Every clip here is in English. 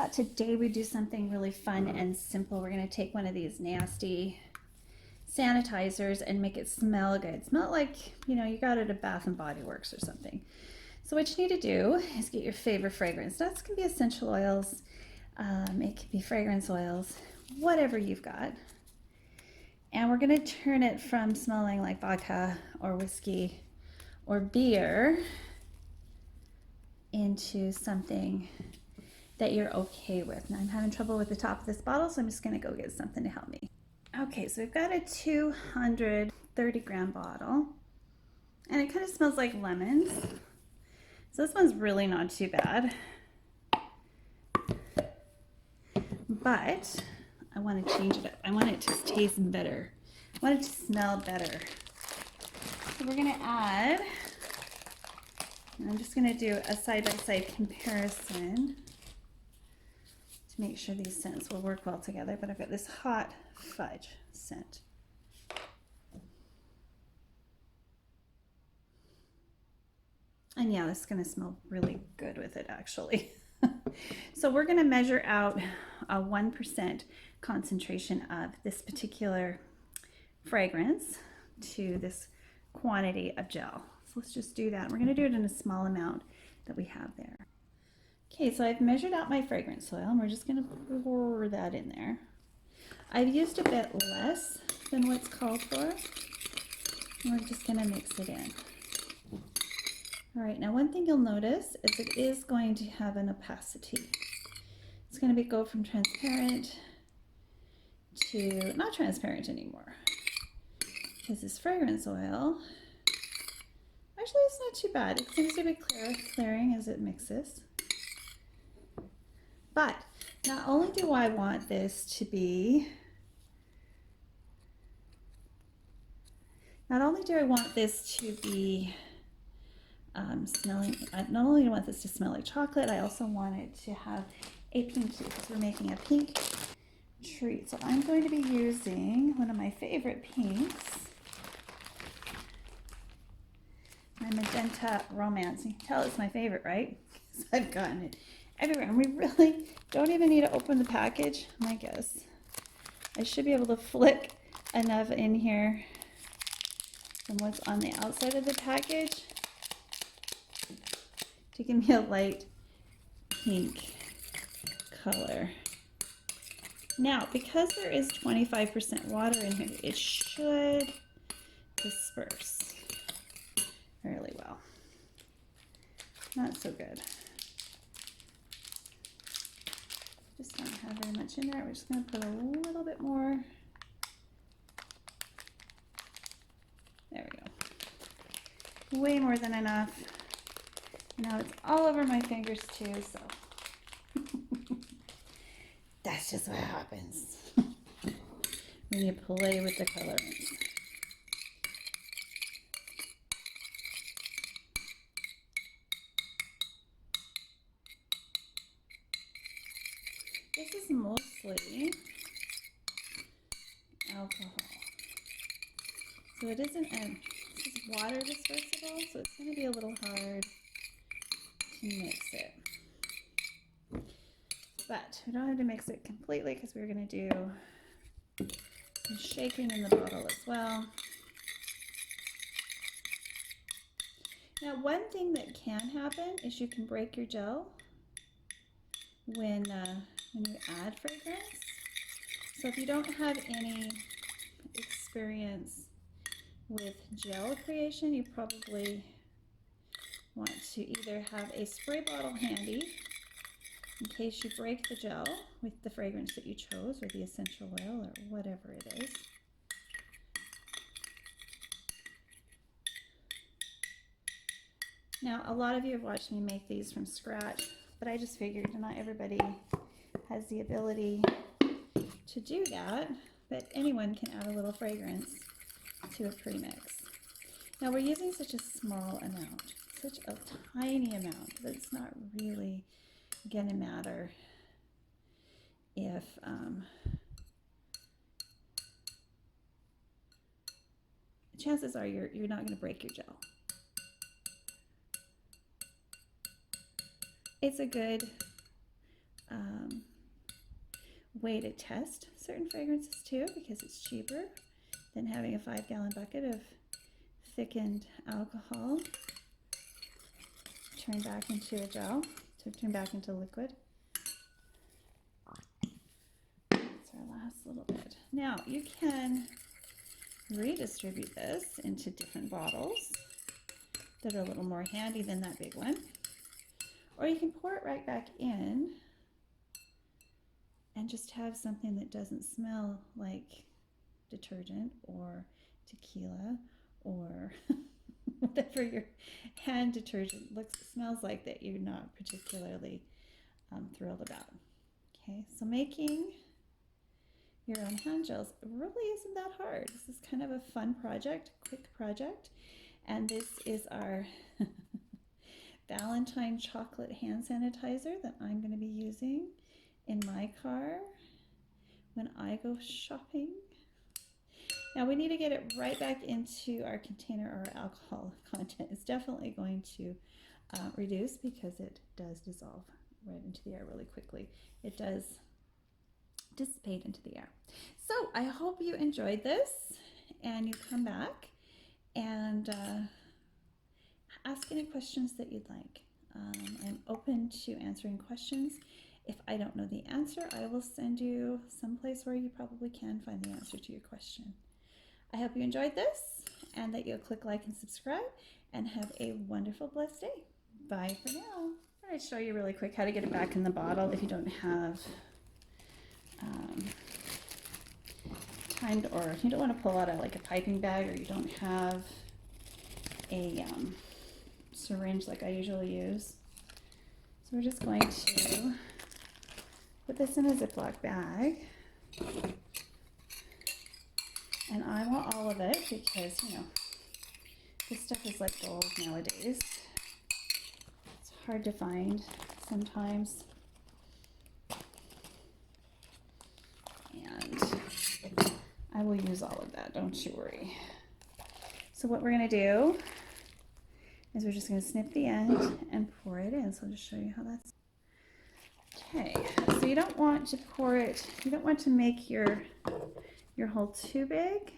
thought today we'd do something really fun and simple. We're going to take one of these nasty sanitizers and make it smell good. Smell like, you know, you got it at Bath and Body Works or something. So what you need to do is get your favorite fragrance. That can be essential oils. It can be fragrance oils, whatever you've got. And we're going to turn it from smelling like vodka or whiskey or beer into something that you're okay with. Now I'm having trouble with the top of this bottle, so I'm just going to go get something to help me. Okay, so we've got a 230-gram bottle, and it kind of smells like lemons. So this one's really not too bad. But I want to change it up. I want it to taste better. I want it to smell better. So we're going to add, and I'm just going to do a side-by-side comparison to make sure these scents will work well together. But I've got this hot fudge scent. And yeah, this is going to smell really good with it, actually. So we're going to measure out a 1% concentration of this particular fragrance to this quantity of gel. So let's just do that. We're going to do it in a small amount that we have there. Okay, so I've measured out my fragrance oil, and we're just going to pour that in there. I've used a bit less than what's called for, and we're just going to mix it in. All right, now one thing you'll notice is it is going to have an opacity. It's going to go from transparent to not transparent anymore. Because this fragrance oil, actually it's not too bad. It seems to be clearing as it mixes. But not only do I want this to be, smelling, not only do I want this to smell like chocolate, I also want it to have a pink hue because we're making a pink treat. So I'm going to be using one of my favorite pinks, my Magenta Romance. You can tell it's my favorite, right? Because I've gotten it everywhere. And we really don't even need to open the package, I guess. I should be able to flick enough in here from what's on the outside of the package to give me a light pink color. Now, because there is 25% water in here, it should disperse fairly well. Not so good. Just don't have very much in there. We're just going to put a little bit more. There we go. Way more than enough. Now it's all over my fingers too, so that's just what happens when you play with the colorants. This is mostly alcohol. So it isn't this is water dispersible, so it's going to be a little hard to mix it. But we don't have to mix it completely because we're going to do some shaking in the bottle as well. Now, one thing that can happen is you can break your gel when you add fragrance. So if you don't have any experience with gel creation, you probably want to either have a spray bottle handy in case you break the gel with the fragrance that you chose, or the essential oil, or whatever it is. Now, a lot of you have watched me make these from scratch, but I just figured not everybody has the ability to do that, but anyone can add a little fragrance to a premix. Now, we're using such a small amount, such a tiny amount, that it's not really gonna matter if chances are you're not gonna break your gel. It's a good way to test certain fragrances too, because it's cheaper than having a 5-gallon bucket of thickened alcohol turn back into a gel, to turn back into liquid. That's our last little bit. Now you can redistribute this into different bottles that are a little more handy than that big one, or you can pour it right back in and just have something that doesn't smell like detergent or tequila or whatever your hand detergent smells like that you're not particularly thrilled about. Okay, so making your own hand gels really isn't that hard. This is kind of a fun project, quick project, and this is our Valentine chocolate hand sanitizer that I'm going to be using in my car when I go shopping. Now we need to get it right back into our container, or our alcohol content is definitely going to reduce, because it does dissolve right into the air really quickly. It does dissipate into the air. So I hope you enjoyed this, and you come back and ask any questions that you'd like. I'm open to answering questions. If I don't know the answer, I will send you someplace where you probably can find the answer to your question. I hope you enjoyed this, and that you'll click like and subscribe, and have a wonderful, blessed day. Bye for now. I'm going to show you really quick how to get it back in the bottle if you don't have timed, or you don't want to pull out like a piping bag, or you don't have a syringe like I usually use. So we're just going to put this in a Ziploc bag. And I want all of it because, you know, this stuff is like gold nowadays. It's hard to find sometimes. And I will use all of that, don't you worry. So what we're going to do is we're just going to snip the end and pour it in. So I'll just show you how that's. Okay, so you don't want to pour it, you don't want to make your hole too big.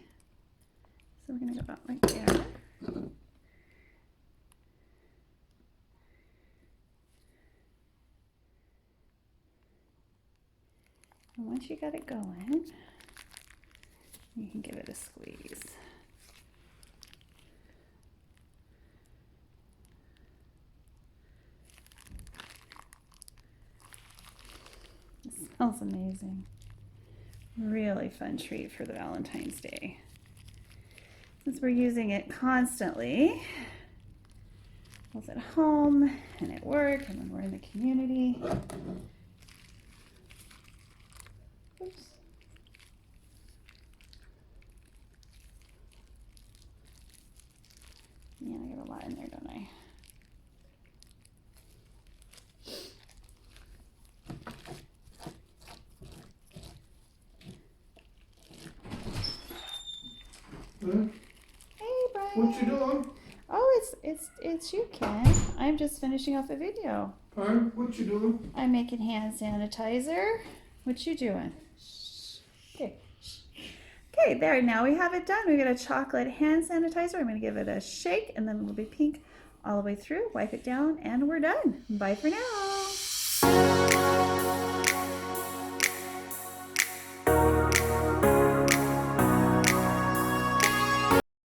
So we're going to go about right there. And once you got it going, you can give it a squeeze. It smells amazing. Really fun treat for the Valentine's Day. Since we're using it constantly, both at home and at work and when we're in the community. Oops. Yeah, I got a lot in there, don't I? Huh? Hey, Brian. What you doing? Oh, it's you, Ken. I'm just finishing off a video. Pardon? What you doing? I'm making hand sanitizer. What you doing? Okay. Okay, there. Now we have it done. We got a chocolate hand sanitizer. I'm going to give it a shake, and then it'll be pink all the way through. Wipe it down, and we're done. Bye for now.